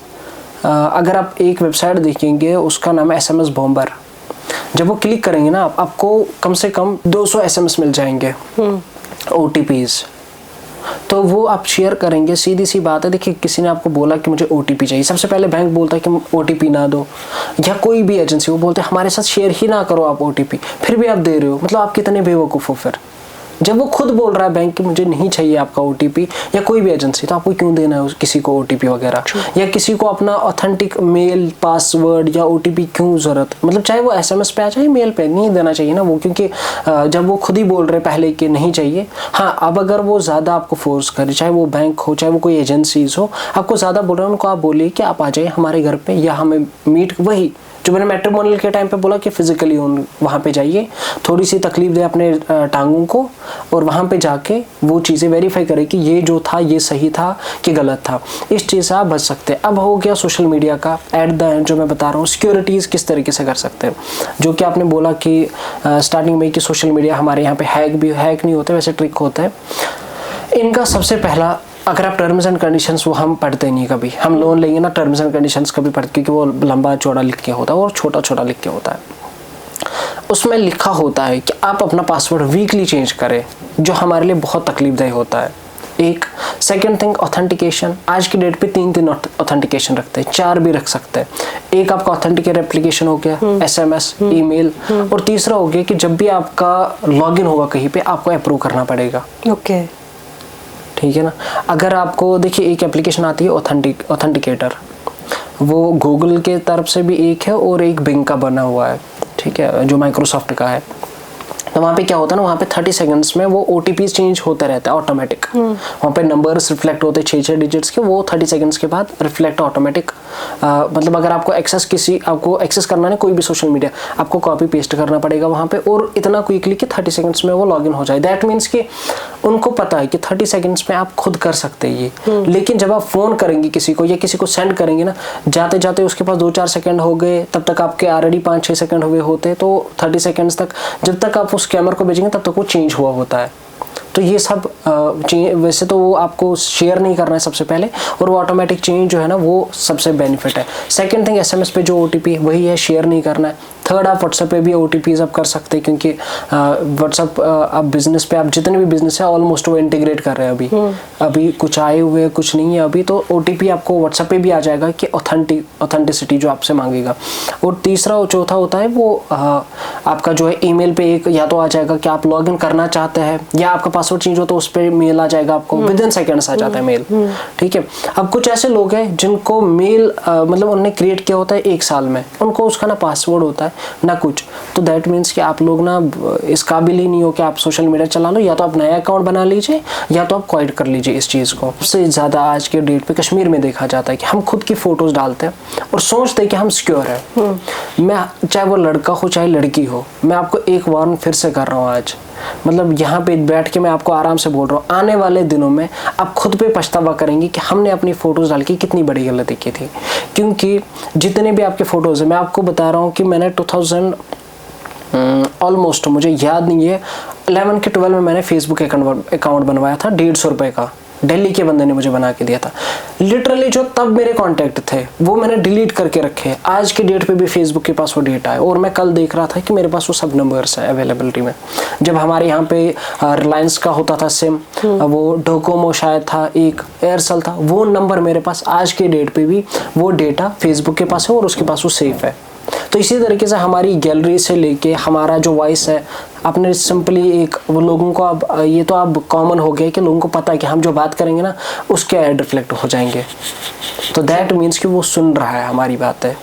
अगर आप एक वेबसाइट देखेंगे उसका नाम है SMS बॉम्बर। जब वो क्लिक करेंगे ना, आपको कम से कम 200 SMS मिल जाएंगे OTPs, तो वो आप शेयर करेंगे। सीधी सी बात है, देखिए किसी ने आपको बोला कि मुझे OTP चाहिए, सबसे पहले बैंक बोलता है कि OTP ना दो, या कोई भी एजेंसी वो बोलते हैं हमारे साथ शेयर ही ना करो आप OTP, फिर भी आप दे रहे हो। मतलब आप कितने बेवकूफ़ हो फिर। जब वो खुद बोल रहा है बैंक कि मुझे नहीं चाहिए आपका OTP, या कोई भी एजेंसी, तो आपको क्यों देना है किसी को OTP वगैरह, या किसी को अपना ऑथेंटिक मेल पासवर्ड या OTP क्यों ज़रूरत। मतलब चाहे वो SMS पे आ चाहे मेल पे, नहीं देना चाहिए ना वो, क्योंकि जब वो खुद ही बोल रहे पहले कि नहीं चाहिए। हाँ, अब अगर वो ज़्यादा आपको फोर्स करे, चाहे वो बैंक हो चाहे वो कोई एजेंसीज हो, आपको ज़्यादा बोल रहे हैं, उनको आप बोलिए कि आप आ जाइए हमारे घर पे या हमें मीट, वही जो मैंने मैट्रिमोनियल के टाइम पे बोला कि फिजिकली वहाँ पे जाइए, थोड़ी सी तकलीफ दे अपने टांगों को, और वहाँ पे जाके वो चीज़ें वेरीफाई करें कि ये जो था ये सही था कि गलत था। इस चीज़ से आप बच सकते हैं। अब हो गया सोशल मीडिया का एट द एंड, जो मैं बता रहा हूँ सिक्योरिटीज़ किस तरीके से कर सकते हैं। जो कि आपने बोला कि स्टार्टिंग में कि सोशल मीडिया हमारे यहाँ पे हैक नहीं होता, वैसे ट्रिक होता है। इनका सबसे पहला, अगर आप टर्म्स एंड कंडीशंस, वो हम पढ़ते नहीं कभी, हम लोन लेंगे ना टर्म्स एंड कंडीशंस कभी पढ़ते, क्योंकि वो लंबा चौड़ा लिख के होता है और छोटा छोटा लिख के होता है। उसमें लिखा होता है कि आप अपना पासवर्ड वीकली चेंज करें, जो हमारे लिए बहुत तकलीफदेह होता है। एक सेकेंड थिंग, ऑथेंटिकेशन। आज की डेट पे 3 ऑथेंटिकेशन रखते हैं, 4 भी रख सकते हैं। एक आपका ऑथेंटिकेट एप्लीकेशन हो गया, SMS, ईमेल, और तीसरा हो गया कि जब भी आपका लॉगिन होगा कहीं पे, आपको अप्रूव करना पड़ेगा। ओके, ठीक है ना। अगर आपको देखिए एक एप्लीकेशन आती है ऑथेंटिकेटर, वो गूगल के तरफ से भी एक है और एक बिंग का बना हुआ है, ठीक है, जो माइक्रोसॉफ्ट का है। तो वहाँ पे क्या होता है ना, वहाँ पे 30 सेकंड्स में वो OTP चेंज होता रहता है ऑटोमेटिक। वहाँ पे नंबर्स रिफ्लेक्ट होते हैं 6 डिजिट्स के, वो 30 सेकंड्स के बाद रिफ्लेक्ट ऑटोमेटिक। मतलब अगर आपको एक्सेस करना है कोई भी सोशल मीडिया, आपको कॉपी पेस्ट करना पड़ेगा वहाँ पे, और इतना क्विकली कि 30 सेकंड्स में वो लॉगिन हो जाए। दैट मीन्स कि उनको पता है कि 30 सेकंड्स में आप खुद कर सकते हैं ये। लेकिन जब आप फ़ोन करेंगे किसी को या किसी को सेंड करेंगे ना, जाते जाते उसके पास 2-4 सेकंड हो गए, तब तक आपके ऑलरेडी 5-6 सेकंड हुए होते, तो 30 सेकंड्स तक जब तक आप स्कैमर को भेजेंगे तब तक वो चेंज हुआ होता है। तो ये सब वैसे तो वो आपको शेयर नहीं करना है सबसे पहले, और वो ऑटोमेटिक चेंज जो है ना वो सबसे बेनिफिट है। सेकंड थिंग, SMS पे जो OTP वही है, शेयर नहीं करना है। थर्ड, आप WhatsApp पे भी OTPs आप कर सकते हैं, क्योंकि WhatsApp आप बिजनेस पे, आप जितने भी बिजनेस है ऑलमोस्ट वो इंटीग्रेट कर रहे हैं अभी कुछ आए हुए हैं कुछ नहीं है अभी, तो OTP आपको WhatsApp पे भी आ जाएगा कि ऑथेंटिसिटी जो आपसे मांगेगा। और तीसरा और चौथा होता है वो आपका जो है ईमेल पे एक या तो आ जाएगा कि आप लॉगिन करना चाहते हैं, या आपका पासवर्ड चेंज हो तो उस पर मेल आ जाएगा आपको, विदिन सेकेंड्स आ जाता है मेल। ठीक है। अब कुछ ऐसे लोग हैं जिनको मेल मतलब उन्होंने क्रिएट किया होता है 1 साल में, उनको उसका ना पासवर्ड होता है ना कुछ, तो दैट मीन्स कि आप लोग ना इस काबिल ही नहीं हो कि आप सोशल मीडिया चला लो। या तो आप नया अकाउंट बना लीजिए या तो आप क्वाइट कर लीजिए इस चीज़ को। सबसे ज़्यादा आज के डेट पे कश्मीर में देखा जाता है कि हम खुद की फ़ोटोज़ डालते हैं और सोचते हैं कि हम सिक्योर हैं। मैं चाहे वो लड़का हो चाहे लड़की हो, मैं आपको एक वार्न फिर से कर रहा हूँ आज, मतलब यहाँ पे बैठ के मैं आपको आराम से बोल रहा हूँ, आने वाले दिनों में आप खुद पे पछतावा करेंगे कि हमने अपनी फ़ोटोज़ डाल के कितनी बड़ी गलती की थी। क्योंकि जितने भी आपके फ़ोटोज़ हैं, मैं आपको बता रहा हूँ कि मैंने 2000 ऑलमोस्ट मुझे याद नहीं है 11 के 12 में मैंने फेसबुक अकाउंट बनवाया था 150 रुपये का, दिल्ली के बंदे ने मुझे बना के दिया था। लिटरली जो तब मेरे कॉन्टैक्ट थे वो मैंने डिलीट करके रखे। आज के डेट पे भी फेसबुक के पास वो डेटा है और मैं कल देख रहा था कि मेरे पास वो सब नंबर्स है अवेलेबिलिटी में। जब हमारे यहाँ पे रिलायंस का होता था सिम, वो डोकोमो शायद था, एक एयरसेल था, वो नंबर मेरे पास आज के डेट पे भी वो डेटा फेसबुक के पास है और उसके पास वो सेफ है। तो इसी तरीके से हमारी गैलरी से लेके हमारा जो वॉइस है, आपने सिंपली एक वो लोगों को अब ये तो अब कॉमन हो गया कि लोगों को पता है कि हम जो बात करेंगे ना उसके ऐड रिफ्लेक्ट हो जाएंगे। तो दैट मीन्स कि वो सुन रहा है हमारी बातें,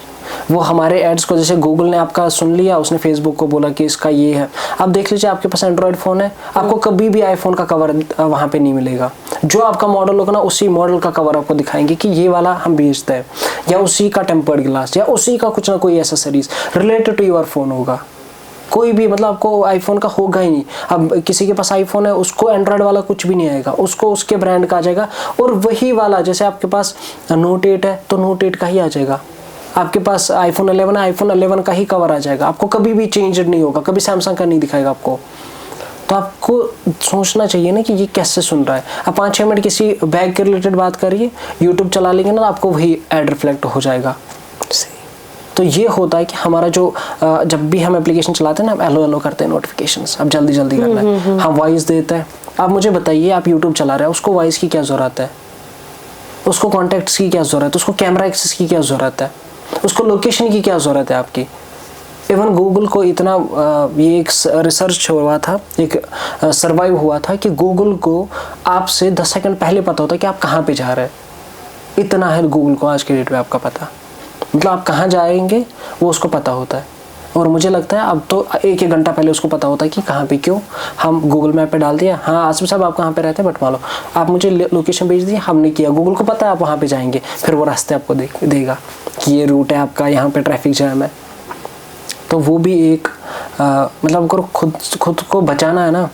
वो हमारे एड्स को, जैसे गूगल ने आपका सुन लिया, उसने फेसबुक को बोला कि इसका ये है। आप देख लीजिए, आपके पास एंड्रॉयड फ़ोन है, आपको कभी भी आईफोन का कवर वहाँ पे नहीं मिलेगा। जो आपका मॉडल होगा ना उसी मॉडल का कवर आपको दिखाएंगे कि ये वाला हम बेचते हैं, या उसी का टेम्पर्ड ग्लास, या उसी का कुछ ना कोई accessories related to your phone होगा। कोई भी मतलब आपको आईफोन का होगा ही नहीं। अब किसी के पास आईफोन है उसको एंड्रॉयड वाला कुछ भी नहीं आएगा, उसको उसके ब्रांड का आ जाएगा। और वही वाला, जैसे आपके पास नोट 8 है तो नोट 8 का ही आ जाएगा। आपके पास आईफोन 11 है, आईफोन 11 का ही कवर आ जाएगा। आपको कभी भी चेंज नहीं होगा, कभी सैमसंग का नहीं दिखाएगा आपको। तो आपको सोचना चाहिए ना कि ये कैसे सुन रहा है। आप 5-6 मिनट किसी बैग के रिलेटेड बात करिए, यूट्यूब चला लेंगे ना, आपको वही ऐड रिफ्लेक्ट हो जाएगा। तो ये होता है कि हमारा जो जब भी हम एप्लीकेशन चलाते हैं ना, हम एलो एलो करते हैं नोटिफिकेशंस, अब जल्दी जल्दी करना है, हम वॉइस देते हैं। आप मुझे बताइए, आप यूट्यूब चला रहे हैं, उसको वॉइस की क्या ज़रूरत है, उसको कॉन्टैक्ट्स की क्या ज़रूरत है, उसको कैमरा एक्सेस की क्या ज़रूरत है, उसको लोकेशन की क्या ज़रूरत है आपकी। इवन गूगल को इतना ये एक रिसर्च हुआ था, एक सर्वाइव हुआ था कि गूगल को आपसे 10 सेकंड पहले पता होता है कि आप कहाँ पे जा रहे हैं। इतना है गूगल को आज के डेट में आपका पता, मतलब आप कहाँ जाएंगे वो उसको पता होता है। और मुझे लगता है अब तो 1-1 घंटा पहले उसको पता होता है कि कहाँ पे, क्यों हम गूगल मैप पे डाल दिया, हाँ आसिफ साहब आप कहाँ पे रहते हैं बटवालो, आप मुझे लोकेशन भेज दिए, हमने किया, गूगल को पता है आप वहाँ पे जाएंगे, फिर वो रास्ते आपको देगा कि ये रूट है आपका, यहाँ पे ट्रैफिक जैम है। तो वो भी एक मतलब अगर खुद को बचाना है ना,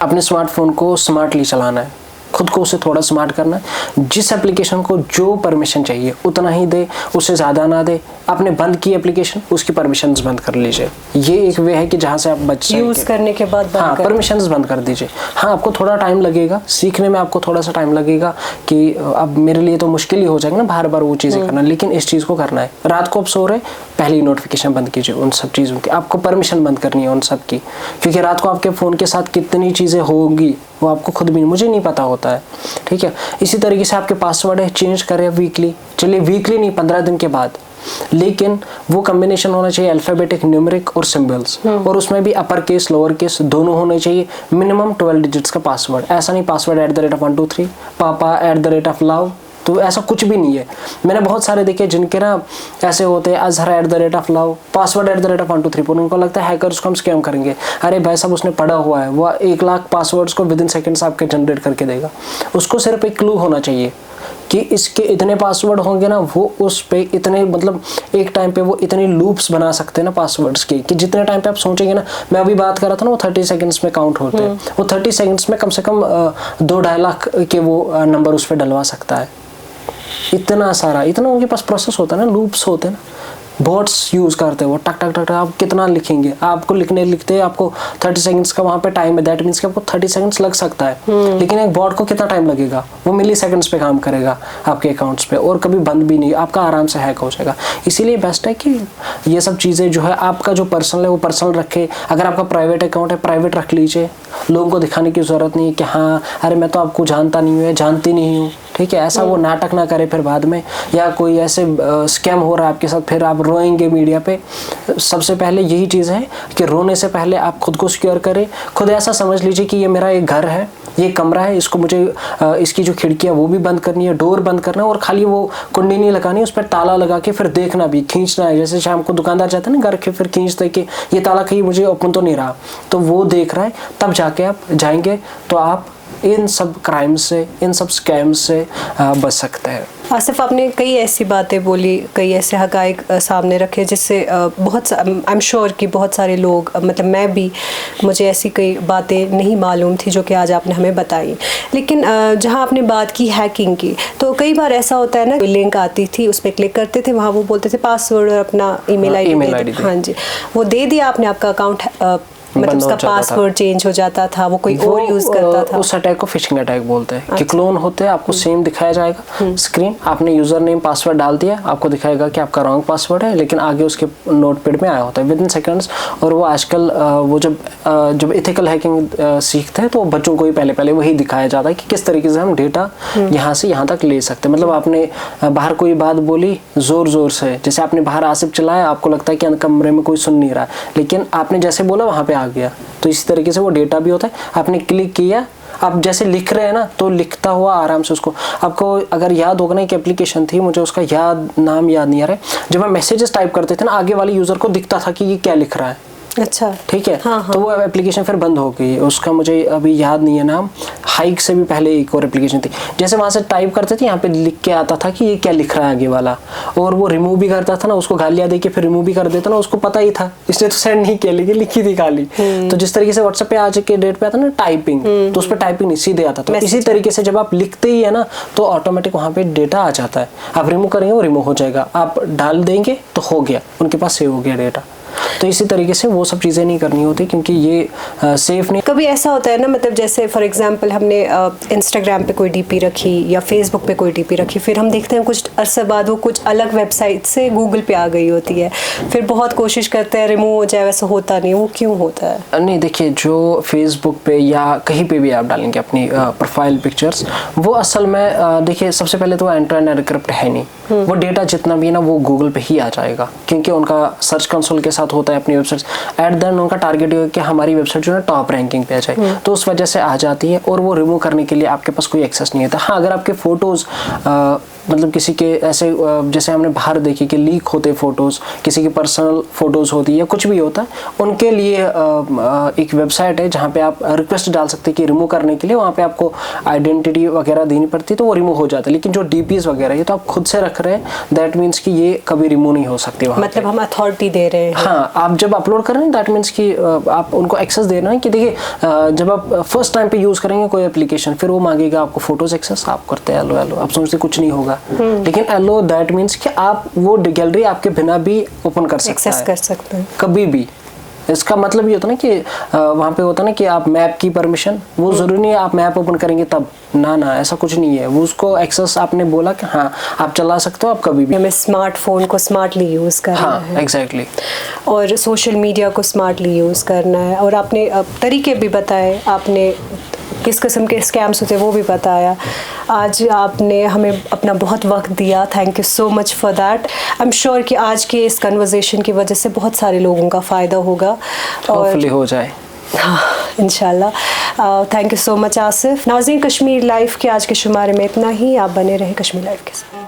अपने स्मार्टफोन को स्मार्टली चलाना है, खुद को उसे थोड़ा स्मार्ट करना है। जिस एप्लीकेशन को जो परमिशन चाहिए उतना ही दे, उससे ज़्यादा ना दे। आपने बंद की एप्लीकेशन, उसकी परमिशंस बंद कर लीजिए। ये एक वे है कि जहाँ से आप बच जाएंगे। यूज़ करने के बाद हाँ, परमिशंस बंद कर दीजिए। हाँ, आपको थोड़ा टाइम लगेगा सीखने में, आपको थोड़ा सा टाइम लगेगा कि अब मेरे लिए तो मुश्किल ही हो जाएगा ना बार बार वो चीज़ें करना, लेकिन इस चीज़ को करना है। रात को आप सो रहे, पहली नोटिफिकेशन बंद कीजिए उन सब चीज़ों की, आपको परमिशन बंद करनी है उन सब की, क्योंकि रात को आपके फ़ोन के साथ कितनी चीज़ें होगी वो आपको खुद भी मुझे नहीं पता होता है। ठीक है, इसी तरीके से आपके पासवर्ड है, चेंज करें वीकली, चलिए वीकली नहीं 15 दिन के बाद, लेकिन वो कॉम्बिनेशन होना चाहिए अल्फ़ाबेटिक, न्यूमेरिक और सिंबल्स, और उसमें भी अपर केस लोअर केस दोनों होने चाहिए। मिनिमम 12 डिजिट्स का पासवर्ड, ऐसा नहीं पासवर्ड @123 पापा @love, तो ऐसा कुछ भी नहीं है। मैंने बहुत सारे देखे जिनके ना ऐसे होते हैं अजहर @love, पासवर्ड @123, पर उनको लगता है हैकर्स को हम स्कैम करेंगे। अरे भाई साहब, उसने पढ़ा हुआ है, वो 1 लाख पासवर्ड्स को विदिन सेकेंड्स आपके जनरेट करके देगा। उसको सिर्फ एक क्लू होना चाहिए कि इसके इतने पासवर्ड होंगे ना, वो उस पे इतने मतलब एक टाइम पे वो इतने लूप्स बना सकते हैं ना पासवर्ड्स के, कि जितने टाइम पे आप सोचेंगे ना, मैं अभी बात कर रहा था ना, वो 30 सेकंड्स में काउंट होते हैं। वो 30 सेकंड्स में कम से कम 2-2.5 लाख के वो नंबर उस पर डलवा सकता है। इतना सारा, इतना उनके पास प्रोसेस होता है ना, लूप्स होते हैं ना, बॉट्स यूज़ करते हैं वो, टक टक टक। आप कितना लिखेंगे, आपको लिखते आपको 30 सेकंड्स का वहाँ पे टाइम है, दैट मीन्स कि आपको 30 सेकंड्स लग सकता है। लेकिन एक बॉट को कितना टाइम लगेगा, वो मिली सेकंड्स पे काम करेगा आपके अकाउंट्स पे, और कभी बंद भी नहीं, आपका आराम से हैक हो जाएगा। इसीलिए बेस्ट है कि ये सब चीज़ें जो है, आपका जो पर्सनल है वो पर्सनल रखे। अगर आपका प्राइवेट अकाउंट है, प्राइवेट रख लीजिए, लोगों को दिखाने की ज़रूरत नहीं है कि हाँ अरे मैं तो आपको जानता नहीं हूँ, जानती नहीं हूँ। ठीक है, ऐसा वो नाटक ना करे फिर बाद में, या कोई ऐसे स्कैम हो रहा है आपके साथ, फिर आप रोएंगे मीडिया पे। सबसे पहले यही चीज़ है कि रोने से पहले आप खुद को सिक्योर करें। खुद ऐसा समझ लीजिए कि ये मेरा एक घर है, ये कमरा है, इसको मुझे इसकी जो खिड़कियाँ वो भी बंद करनी है, डोर बंद करना है, और खाली वो कुंडी नहीं लगानी, उस पर ताला लगा के फिर देखना भी, खींचना है। जैसे शाम को दुकानदार जाते हैं ना घर के, फिर खींचते कि ये ताला कहीं मुझे ओपन तो नहीं रहा, तो वो देख रहा है, तब जाके आप जाएंगे तो आप इन सब क्राइम से, इन सब स्कैम से बच सकते हैं। आसिफ, आपने कई ऐसी बातें बोली, कई ऐसे हक़ाइक़ सामने रखे जिससे बहुत आई एम श्योर कि बहुत सारे लोग, मतलब मैं भी, मुझे ऐसी कई बातें नहीं मालूम थी जो कि आज आपने हमें बताई। लेकिन जहां आपने बात की हैकिंग की, तो कई बार ऐसा होता है ना, लिंक आती थी, उस पर क्लिक करते थे, वहाँ वो बोलते थे पासवर्ड और अपना ईमेल आईडी। हाँ जी, वो दे दिया आपने, आपका अकाउंट मतलब बंद हो उसका जाता था। पासवर्ड चेंज हो जाता था, वो कोई और यूज करता था। उस अटैक को फिशिंग अटैक बोलते हैं कि क्लोन होते हैं, आपको सेम दिखाया जाएगा स्क्रीन, आपने यूजर नेम पासवर्ड डाल दिया, आपको दिखाएगा कि आपका रॉन्ग पासवर्ड है, लेकिन आगे उसके नोटपैड में आया होता है विद इन सेकंड्स। और वो आजकल वो जब एथिकल हैकिंग सीखते हैं तो बच्चों को ही पहले वही दिखाया जाता है कि किस तरीके से हम डेटा यहाँ से यहाँ तक ले सकते हैं। मतलब आपने बाहर कोई बात बोली जोर से, जैसे आपने बाहर आसिफ चलाया, आपको लगता है कि कमरे में कोई सुन नहीं रहा, लेकिन आपने जैसे बोला वहाँ पे आ गया। तो इसी तरीके से वो डेटा भी होता है। आपने क्लिक किया, आप जैसे लिख रहे हैं ना, तो लिखता हुआ आराम से उसको, आपको अगर याद होगा ना, एक एप्लीकेशन थी, मुझे उसका नाम याद नहीं आ रहा है, जब हम मैसेजेस टाइप करते थे ना, आगे वाले यूजर को दिखता था कि ये क्या लिख रहा है। अच्छा, ठीक है। हाँ। तो वो एप्लीकेशन फिर बंद हो गई, उसका मुझे अभी याद नहीं है नाम। हाइक से भी पहले एक और एप्लीकेशन थी, जैसे वहां से टाइप करते थे, यहाँ पे लिख के आता था कि ये क्या लिख रहा है आगे वाला, और वो रिमूव भी करता था ना, उसको गालियां दे के फिर रिमूव भी कर देता ना, उसको पता ही था, इसने तो सेंड नहीं किया लेकिन लिखी थी खाली। तो जिस तरीके से व्हाट्सएप पे आज के डेट पे आता ना टाइपिंग, तो उस पर टाइपिंग नहीं सीधे आता। तो इसी तरीके से जब आप लिखते ही है ना, तो ऑटोमेटिक वहाँ पे डेटा आ जाता है। आप रिमूव करेंगे वो रिमूव हो जाएगा, आप डाल देंगे तो हो गया, उनके पास सेव हो गया डेटा। तो इसी तरीके से वो सब चीज़ें नहीं करनी होती, क्योंकि ये सेफ नहीं। कभी ऐसा होता है ना, मतलब जैसे फॉर एग्जांपल हमने इंस्टाग्राम पे कोई डीपी रखी या फेसबुक पे कोई डीपी रखी, फिर हम देखते हैं कुछ अरसे बाद वो कुछ अलग वेबसाइट से गूगल पे आ गई होती है, फिर बहुत कोशिश करते हैं रिमूव हो जाए, वैसा होता नहीं, वो क्यों होता है? नहीं, देखिए, जो फेसबुक पे या कहीं पे भी आप डालेंगे अपनी प्रोफाइल पिक्चर्स, वो असल में देखिए, सबसे पहले तो एंड टू एंड एनक्रिप्ट है नहीं, वो डेटा जितना भी ना वो गूगल पे ही आ जाएगा, क्योंकि उनका सर्च कंसोल के साथ होता है अपनी वेबसाइट। एट देन उनका टारगेट ये है कि हमारी वेबसाइट जो है टॉप रैंकिंग पे आ जाए, तो उस वजह से आ जाती है, और वो रिमूव करने के लिए आपके पास कोई एक्सेस नहीं होता। हाँ, अगर आपके फोटोज मतलब किसी के ऐसे जैसे हमने बाहर देखे कि लीक होते फोटोज, किसी की पर्सनल फोटोज होती है या कुछ भी होता है, उनके लिए एक वेबसाइट है जहाँ पे आप रिक्वेस्ट डाल सकते हैं कि रिमूव करने के लिए। वहाँ पे आपको आइडेंटिटी वगैरह देनी पड़ती है, तो वो रिमूव हो जाता है। लेकिन जो डीपीज वगैरह ये तो आप खुद से रख रहे हैं, दैट मीन्स कि ये कभी रिमूव नहीं हो सकती वहाँ मतलब हम अथॉरिटी दे रहे हैं। हाँ, आप जब अपलोड कर रहे हैं, दैट मीन्स कि आप उनको एक्सेस दे रहे हैं कि देखिए, जब आप फर्स्ट टाइम पे यूज़ करेंगे कोई एप्लीकेशन, फिर वो मांगेगा आपको फोटोज एक्सेस, आप करते हैं एलो, आप सोचते कुछ नहीं होगा, लेकिन एलो दैट मीन्स कि आप वो गैलरी आपके बिना भी ओपन कर सकते हैं, कर सकते हैं कभी भी। इसका मतलब ये होता है ना कि वहाँ पे होता है ना कि आप मैप की परमिशन, वो जरूरी नहीं है आप मैप ओपन करेंगे तब, ना ऐसा कुछ नहीं है। वो उसको एक्सेस आपने बोला कि हाँ आप चला सकते हो, आप कभी भी। हमें स्मार्टफोन को स्मार्टली यूज़ करना है। एग्जैक्टली। और सोशल मीडिया को स्मार्टली यूज़ करना है, और आपने तरीके भी बताए, आपने किस किस्म के स्कैम्स होते हैं वो भी बताया। आज आपने हमें अपना बहुत वक्त दिया, thank you so much for that. I am sure कि आज के इस कन्वर्सेशन की वजह से बहुत सारे लोगों का फ़ायदा होगा, और हो जाए इंशाल्लाह। Thank you so much Asif. नाज़रीन, कश्मीर लाइव के आज के शुमारे में इतना ही। आप बने रहे कश्मीर लाइव के साथ।